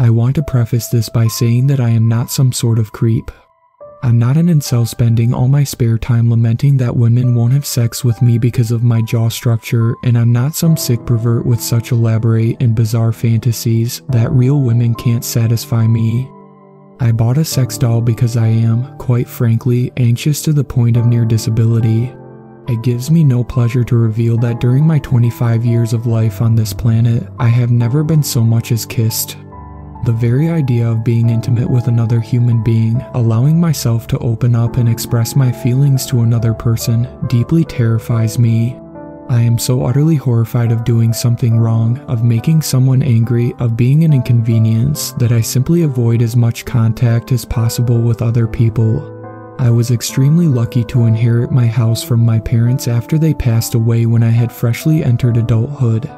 I want to preface this by saying that I am not some sort of creep. I'm not an incel spending all my spare time lamenting that women won't have sex with me because of my jaw structure, and I'm not some sick pervert with such elaborate and bizarre fantasies that real women can't satisfy me. I bought a sex doll because I am, quite frankly, anxious to the point of near disability. It gives me no pleasure to reveal that during my 25 years of life on this planet, I have never been so much as kissed. The very idea of being intimate with another human being, allowing myself to open up and express my feelings to another person, deeply terrifies me. I am so utterly horrified of doing something wrong, of making someone angry, of being an inconvenience, that I simply avoid as much contact as possible with other people. I was extremely lucky to inherit my house from my parents after they passed away when I had freshly entered adulthood.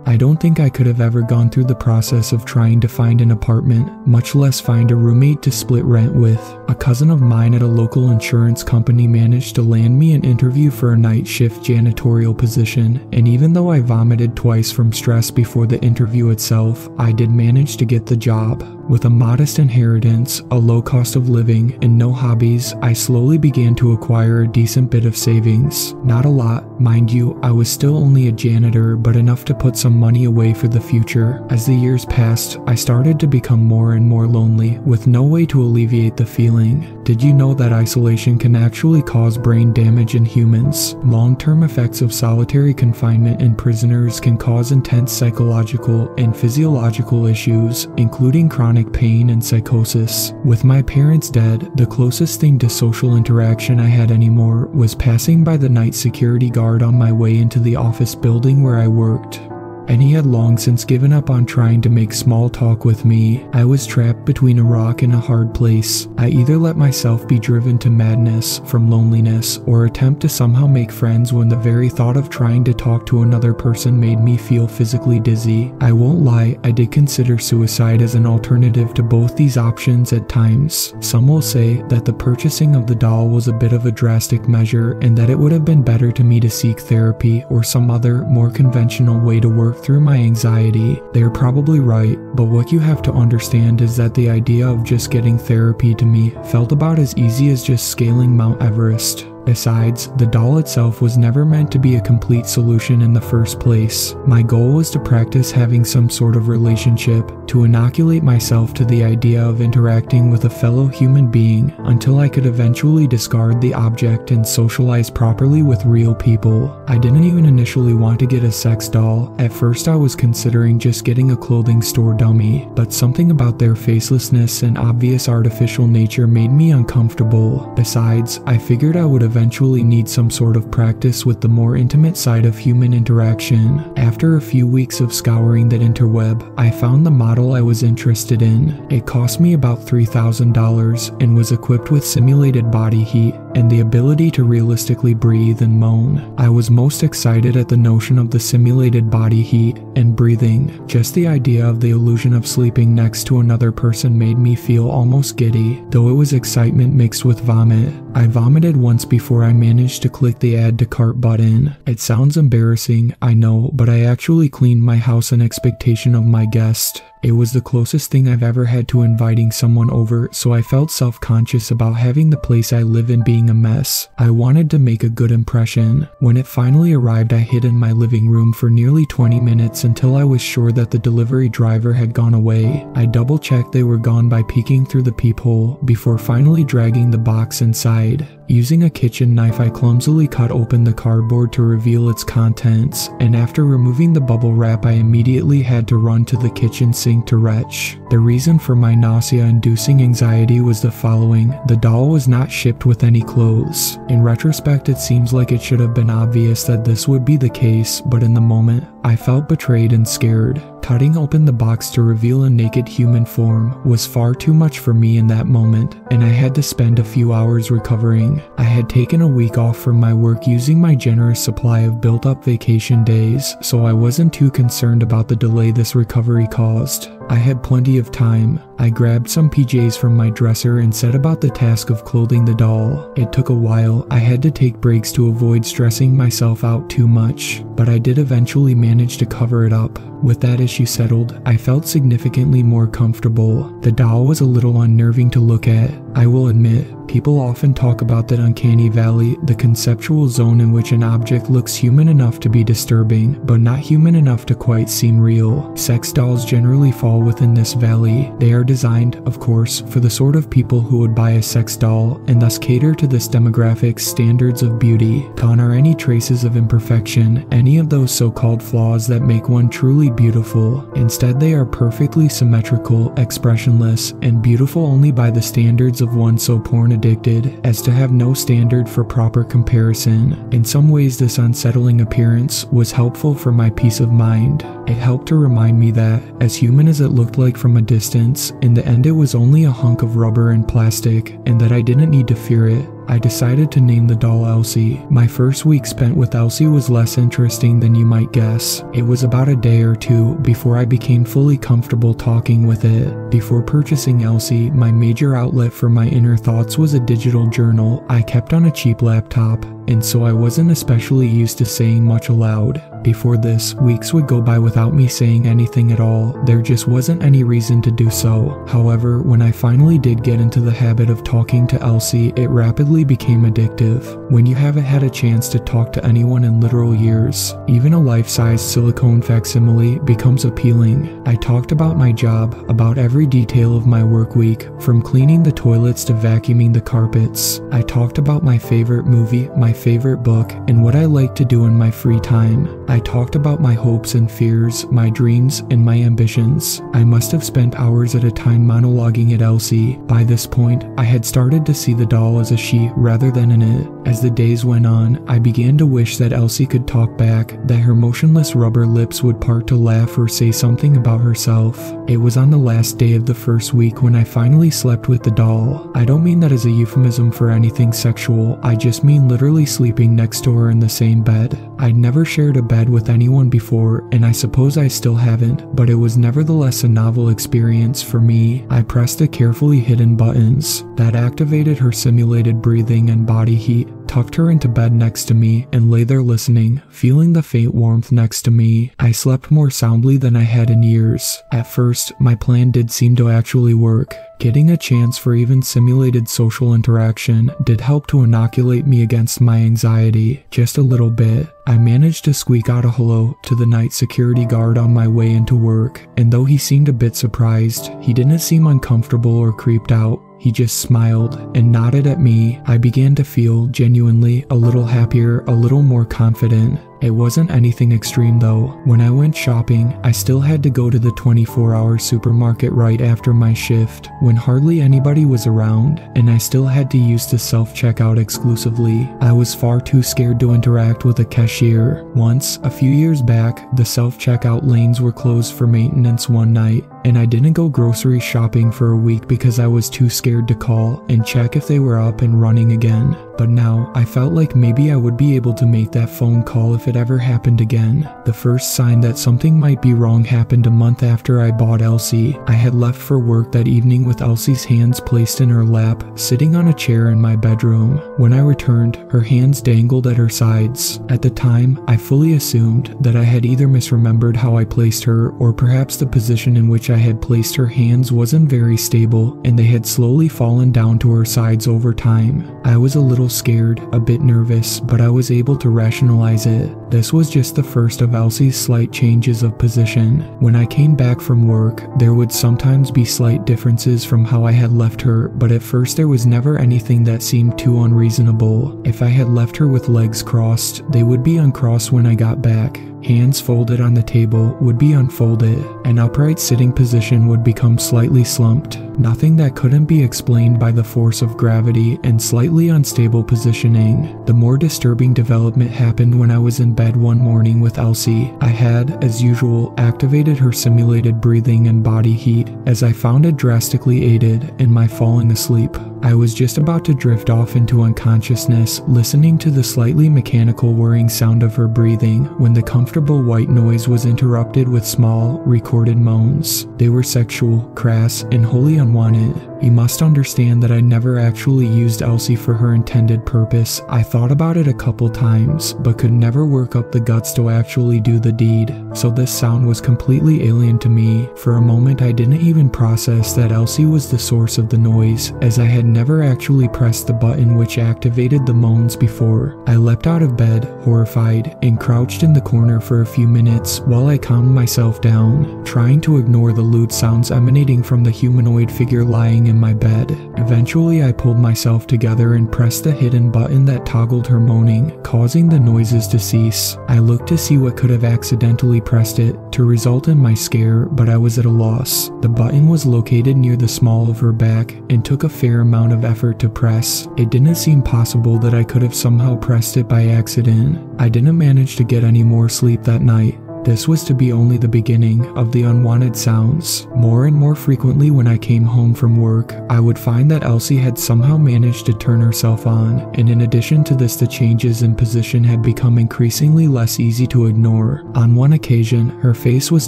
I don't think I could have ever gone through the process of trying to find an apartment, much less find a roommate to split rent with. A cousin of mine at a local insurance company managed to land me an interview for a night shift janitorial position, and even though I vomited twice from stress before the interview itself, I did manage to get the job. With a modest inheritance, a low cost of living, and no hobbies, I slowly began to acquire a decent bit of savings. Not a lot, mind you, I was still only a janitor, but enough to put some money away for the future. As the years passed, I started to become more and more lonely, with no way to alleviate the feeling. Did you know that isolation can actually cause brain damage in humans? Long-term effects of solitary confinement in prisoners can cause intense psychological and physiological issues, including chronic pain and psychosis. With my parents dead, the closest thing to social interaction I had anymore was passing by the night security guard on my way into the office building where I worked. And he had long since given up on trying to make small talk with me. I was trapped between a rock and a hard place. I either let myself be driven to madness from loneliness or attempt to somehow make friends when the very thought of trying to talk to another person made me feel physically dizzy. I won't lie, I did consider suicide as an alternative to both these options at times. Some will say that the purchasing of the doll was a bit of a drastic measure and that it would have been better to me to seek therapy or some other, more conventional way to work through my anxiety. They're probably right, but what you have to understand is that the idea of just getting therapy to me felt about as easy as just scaling Mount Everest. Besides, the doll itself was never meant to be a complete solution in the first place. My goal was to practice having some sort of relationship, to inoculate myself to the idea of interacting with a fellow human being until I could eventually discard the object and socialize properly with real people. I didn't even initially want to get a sex doll. At first I was considering just getting a clothing store dummy, but something about their facelessness and obvious artificial nature made me uncomfortable. Besides, I figured I would eventually need some sort of practice with the more intimate side of human interaction. After a few weeks of scouring that interweb, I found the model I was interested in. It cost me about $3,000 and was equipped with simulated body heat and the ability to realistically breathe and moan. I was most excited at the notion of the simulated body heat and breathing. Just the idea of the illusion of sleeping next to another person made me feel almost giddy, though it was excitement mixed with vomit. I vomited once before I managed to click the add to cart button. It sounds embarrassing, I know, but I actually cleaned my house in expectation of my guest. It was the closest thing I've ever had to inviting someone over, so I felt self-conscious about having the place I live in being a mess. I wanted to make a good impression. When it finally arrived, I hid in my living room for nearly 20 minutes until I was sure that the delivery driver had gone away. I double-checked they were gone by peeking through the peephole before finally dragging the box inside. Using a kitchen knife, I clumsily cut open the cardboard to reveal its contents, and after removing the bubble wrap, I immediately had to run to the kitchen sink to retch. The reason for my nausea-inducing anxiety was the following: the doll was not shipped with any clothes. In retrospect, it seems like it should have been obvious that this would be the case, but in the moment, I felt betrayed and scared. Cutting open the box to reveal a naked human form was far too much for me in that moment, and I had to spend a few hours recovering. I had taken a week off from my work using my generous supply of built-up vacation days, so I wasn't too concerned about the delay this recovery caused. I had plenty of time. I grabbed some PJs from my dresser and set about the task of clothing the doll. It took a while. I had to take breaks to avoid stressing myself out too much, but I did eventually manage to cover it up. With that issue settled, I felt significantly more comfortable. The doll was a little unnerving to look at, I will admit. People often talk about that uncanny valley, the conceptual zone in which an object looks human enough to be disturbing, but not human enough to quite seem real. Sex dolls generally fall within this valley. They are designed, of course, for the sort of people who would buy a sex doll, and thus cater to this demographic's standards of beauty. Gone are any traces of imperfection, any of those so-called flaws that make one truly beautiful. Instead, they are perfectly symmetrical, expressionless, and beautiful only by the standards of one so porn addicted as to have no standard for proper comparison. In some ways, this unsettling appearance was helpful for my peace of mind. It helped to remind me that, as human as it looked like from a distance, in the end it was only a hunk of rubber and plastic, and that I didn't need to fear it. I decided to name the doll Elsie. My first week spent with Elsie was less interesting than you might guess. It was about a day or two before I became fully comfortable talking with it. Before purchasing Elsie, my major outlet for my inner thoughts was a digital journal I kept on a cheap laptop, and so I wasn't especially used to saying much aloud. Before this, weeks would go by without me saying anything at all. There just wasn't any reason to do so. However, when I finally did get into the habit of talking to Elsie, it rapidly became addictive. When you haven't had a chance to talk to anyone in literal years, even a life-size silicone facsimile becomes appealing. I talked about my job, about every detail of my work week, from cleaning the toilets to vacuuming the carpets. I talked about my favorite movie, my favorite book, and what I like to do in my free time. I talked about my hopes and fears, my dreams, and my ambitions. I must have spent hours at a time monologuing at Elsie. By this point, I had started to see the doll as a she rather than an it. As the days went on, I began to wish that Elsie could talk back, that her motionless rubber lips would part to laugh or say something about herself. It was on the last day of the first week when I finally slept with the doll. I don't mean that as a euphemism for anything sexual, I just mean literally sleeping next to her in the same bed. I'd never shared a bed with anyone before, and I suppose I still haven't, but it was nevertheless a novel experience for me. I pressed the carefully hidden buttons that activated her simulated breathing and body heat, tucked her into bed next to me, and lay there listening, feeling the faint warmth next to me. I slept more soundly than I had in years. At first, my plan did seem to actually work. Getting a chance for even simulated social interaction did help to inoculate me against my anxiety, just a little bit. I managed to squeak out a hello to the night security guard on my way into work, and though he seemed a bit surprised, he didn't seem uncomfortable or creeped out. He just smiled and nodded at me. I began to feel, genuinely, a little happier, a little more confident. It wasn't anything extreme though. When I went shopping, I still had to go to the 24-hour supermarket right after my shift, when hardly anybody was around, and I still had to use the self-checkout exclusively. I was far too scared to interact with a cashier. Once, a few years back, the self-checkout lanes were closed for maintenance one night, and I didn't go grocery shopping for a week because I was too scared to call and check if they were up and running again. But now, I felt like maybe I would be able to make that phone call if it ever happened again. The first sign that something might be wrong happened a month after I bought Elsie. I had left for work that evening with Elsie's hands placed in her lap, sitting on a chair in my bedroom. When I returned, her hands dangled at her sides. At the time, I fully assumed that I had either misremembered how I placed her, or perhaps the position in which I had placed her hands wasn't very stable, and they had slowly fallen down to her sides over time. I was a little scared, a bit nervous, but I was able to rationalize it. This was just the first of Elsie's slight changes of position. When I came back from work, there would sometimes be slight differences from how I had left her, but at first there was never anything that seemed too unreasonable. If I had left her with legs crossed, they would be uncrossed when I got back. Hands folded on the table would be unfolded. An upright sitting position would become slightly slumped. Nothing that couldn't be explained by the force of gravity and slightly unstable positioning. The more disturbing development happened when I was in bed one morning with Elsie. I had, as usual, activated her simulated breathing and body heat, as I found it drastically aided in my falling asleep. I was just about to drift off into unconsciousness, listening to the slightly mechanical whirring sound of her breathing, when the comforting comfortable white noise was interrupted with small, recorded moans. They were sexual, crass, and wholly unwanted. You must understand that I never actually used Elsie for her intended purpose. I thought about it a couple times, but could never work up the guts to actually do the deed. So this sound was completely alien to me. For a moment I didn't even process that Elsie was the source of the noise, as I had never actually pressed the button which activated the moans before. I leapt out of bed, horrified, and crouched in the corner for a few minutes while I calmed myself down, trying to ignore the lewd sounds emanating from the humanoid figure lying in my bed. Eventually I pulled myself together and pressed the hidden button that toggled her moaning, causing the noises to cease. I looked to see what could have accidentally pressed it to result in my scare, but I was at a loss. The button was located near the small of her back and took a fair amount of effort to press. It didn't seem possible that I could have somehow pressed it by accident. I didn't manage to get any more sleep that night. This was to be only the beginning of the unwanted sounds. More and more frequently when I came home from work, I would find that Elsie had somehow managed to turn herself on, and in addition to this the changes in position had become increasingly less easy to ignore. On one occasion, her face was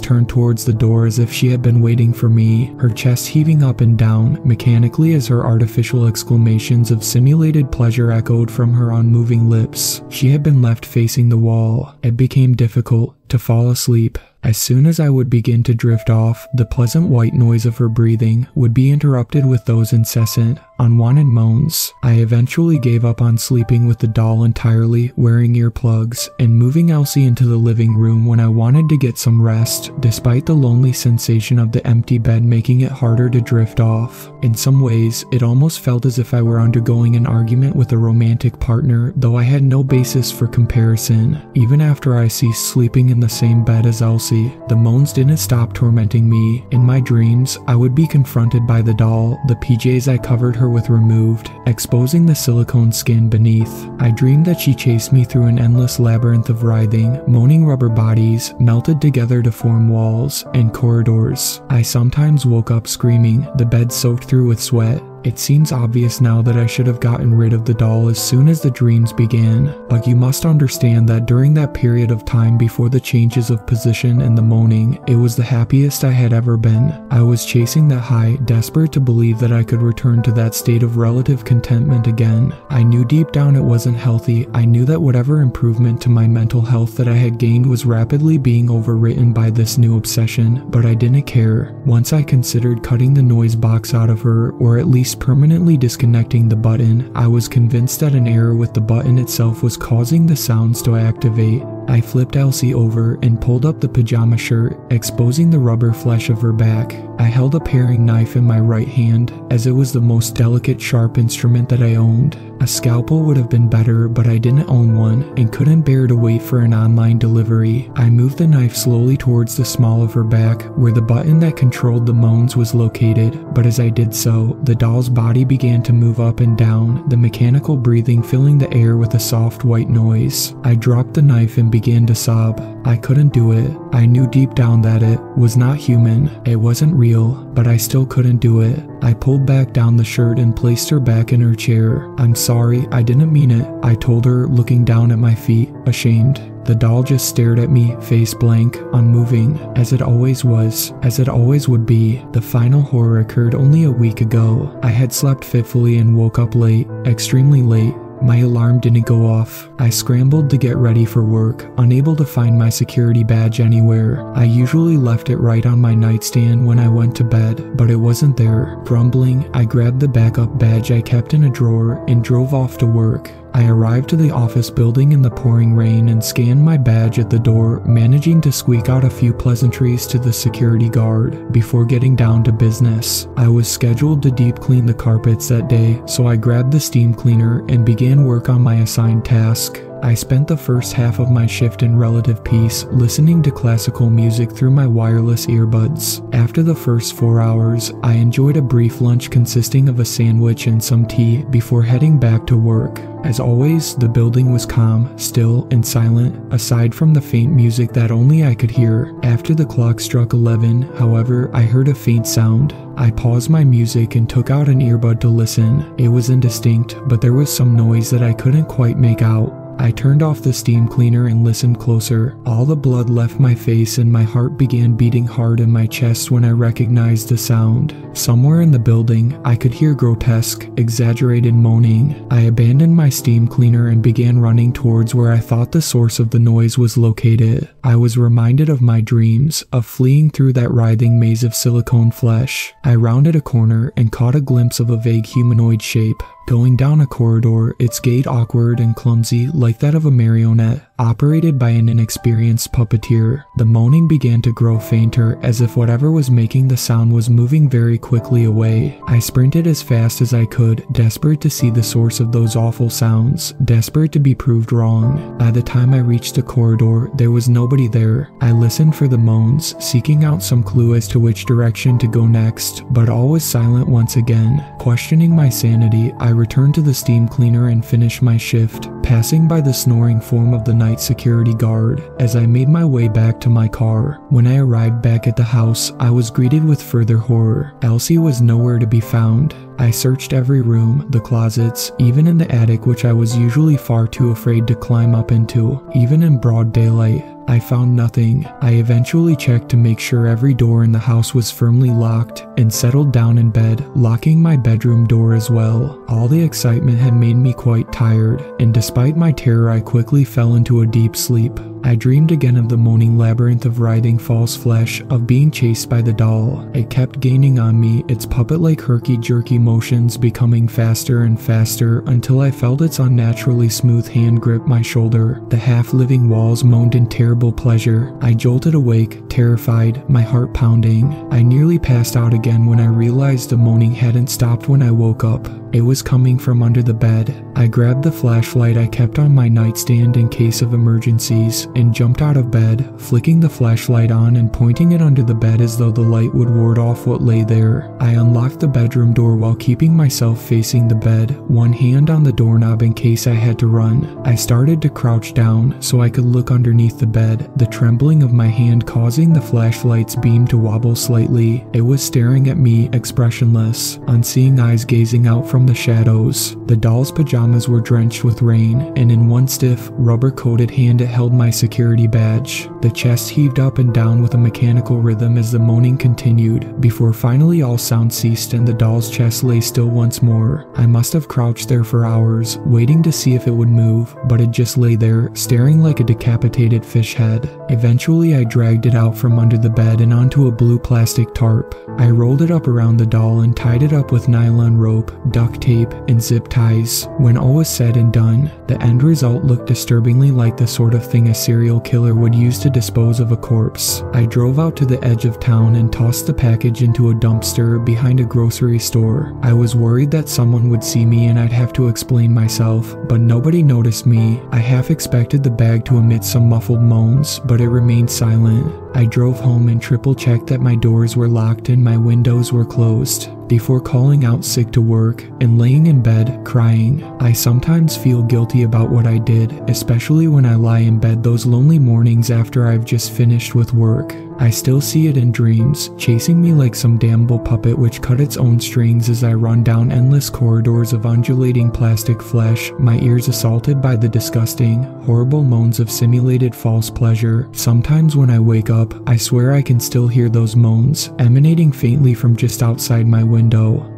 turned towards the door as if she had been waiting for me, her chest heaving up and down mechanically as her artificial exclamations of simulated pleasure echoed from her unmoving lips. She had been left facing the wall. It became difficult to fall asleep. As soon as I would begin to drift off, the pleasant white noise of her breathing would be interrupted with those incessant, unwanted moans. I eventually gave up on sleeping with the doll entirely, wearing earplugs, and moving Elsie into the living room when I wanted to get some rest, despite the lonely sensation of the empty bed making it harder to drift off. In some ways, it almost felt as if I were undergoing an argument with a romantic partner, though I had no basis for comparison. Even after I ceased sleeping in the same bed as Elsie, the moans didn't stop tormenting me. In my dreams, I would be confronted by the doll, the PJs I covered her with removed, exposing the silicone skin beneath. I dreamed that she chased me through an endless labyrinth of writhing, moaning rubber bodies, melted together to form walls and corridors. I sometimes woke up screaming, the bed soaked through with sweat. It seems obvious now that I should have gotten rid of the doll as soon as the dreams began, but you must understand that during that period of time before the changes of position and the moaning, it was the happiest I had ever been. I was chasing that high, desperate to believe that I could return to that state of relative contentment again. I knew deep down it wasn't healthy. I knew that whatever improvement to my mental health that I had gained was rapidly being overwritten by this new obsession, but I didn't care. Once I considered cutting the noise box out of her, or at least permanently disconnecting the button, I was convinced that an error with the button itself was causing the sounds to activate. I flipped Elsie over and pulled up the pajama shirt, exposing the rubber flesh of her back. I held a paring knife in my right hand, as it was the most delicate, sharp instrument that I owned. A scalpel would have been better, but I didn't own one and couldn't bear to wait for an online delivery. I moved the knife slowly towards the small of her back, where the button that controlled the moans was located, but as I did so, the doll's body began to move up and down, the mechanical breathing filling the air with a soft white noise. I dropped the knife and began to sob. I couldn't do it. I knew deep down that it was not human. It wasn't real, but I still couldn't do it. I pulled back down the shirt and placed her back in her chair. "I'm sorry, I didn't mean it," I told her, looking down at my feet, ashamed. The doll just stared at me, face blank, unmoving, as it always was, as it always would be. The final horror occurred only a week ago. I had slept fitfully and woke up late, extremely late. My alarm didn't go off. I scrambled to get ready for work, unable to find my security badge anywhere. I usually left it right on my nightstand when I went to bed, but it wasn't there. Grumbling, I grabbed the backup badge I kept in a drawer and drove off to work. I arrived to the office building in the pouring rain and scanned my badge at the door, managing to squeak out a few pleasantries to the security guard before getting down to business. I was scheduled to deep clean the carpets that day, so I grabbed the steam cleaner and began work on my assigned task. I spent the first half of my shift in relative peace, listening to classical music through my wireless earbuds. After the first 4 hours, I enjoyed a brief lunch consisting of a sandwich and some tea before heading back to work. As always, the building was calm, still, and silent, aside from the faint music that only I could hear. After the clock struck 11, however, I heard a faint sound. I paused my music and took out an earbud to listen. It was indistinct, but there was some noise that I couldn't quite make out. I turned off the steam cleaner and listened closer. All the blood left my face and my heart began beating hard in my chest when I recognized the sound. Somewhere in the building, I could hear grotesque, exaggerated moaning. I abandoned my steam cleaner and began running towards where I thought the source of the noise was located. I was reminded of my dreams, of fleeing through that writhing maze of silicone flesh. I rounded a corner and caught a glimpse of a vague humanoid shape. Going down a corridor, its gait awkward and clumsy like that of a marionette, operated by an inexperienced puppeteer. The moaning began to grow fainter, as if whatever was making the sound was moving very quickly away. I sprinted as fast as I could, desperate to see the source of those awful sounds, desperate to be proved wrong. By the time I reached the corridor, there was nobody there. I listened for the moans, seeking out some clue as to which direction to go next, but all was silent once again. Questioning my sanity, I returned to the steam cleaner and finished my shift, passing by the snoring form of the night security guard as I made my way back to my car. When I arrived back at the house, I was greeted with further horror. Elsie was nowhere to be found. I searched every room, the closets, even in the attic, which I was usually far too afraid to climb up into, even in broad daylight. I found nothing. I eventually checked to make sure every door in the house was firmly locked and settled down in bed, locking my bedroom door as well. All the excitement had made me quite tired, and despite my terror I quickly fell into a deep sleep. I dreamed again of the moaning labyrinth of writhing false flesh, of being chased by the doll. It kept gaining on me, its puppet-like herky-jerky motions becoming faster and faster until I felt its unnaturally smooth hand grip my shoulder. The half-living walls moaned in terrible pleasure. I jolted awake, terrified, my heart pounding. I nearly passed out again when I realized the moaning hadn't stopped when I woke up. It was coming from under the bed. I grabbed the flashlight I kept on my nightstand in case of emergencies and jumped out of bed, flicking the flashlight on and pointing it under the bed as though the light would ward off what lay there. I unlocked the bedroom door while keeping myself facing the bed, one hand on the doorknob in case I had to run. I started to crouch down so I could look underneath the bed, the trembling of my hand causing the flashlight's beam to wobble slightly. It was staring at me, expressionless, unseeing eyes gazing out from the shadows. The doll's pajamas were drenched with rain, and in one stiff, rubber-coated hand it held my security badge. The chest heaved up and down with a mechanical rhythm as the moaning continued, before finally all sound ceased and the doll's chest lay still once more. I must have crouched there for hours, waiting to see if it would move, but it just lay there, staring like a decapitated fish head. Eventually I dragged it out from under the bed and onto a blue plastic tarp. I rolled it up around the doll and tied it up with nylon rope, duct tape, and zip ties. When all was said and done, the end result looked disturbingly like the sort of thing a serial killer would use to dispose of a corpse. I drove out to the edge of town and tossed the package into a dumpster behind a grocery store. I was worried that someone would see me and I'd have to explain myself, but nobody noticed me. I half expected the bag to emit some muffled moans, but it remained silent. I drove home and triple-checked that my doors were locked and my windows were closed, before calling out sick to work and laying in bed, crying. I sometimes feel guilty about what I did, especially when I lie in bed those lonely mornings after I've just finished with work. I still see it in dreams, chasing me like some damnable puppet which cut its own strings as I run down endless corridors of undulating plastic flesh, my ears assaulted by the disgusting, horrible moans of simulated false pleasure. Sometimes when I wake up, I swear I can still hear those moans, emanating faintly from just outside my window.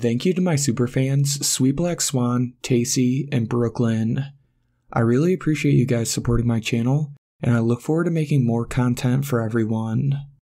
Thank you to my superfans, Sweet Black Swan, Tacy, and Brooklyn. I really appreciate you guys supporting my channel, and I look forward to making more content for everyone.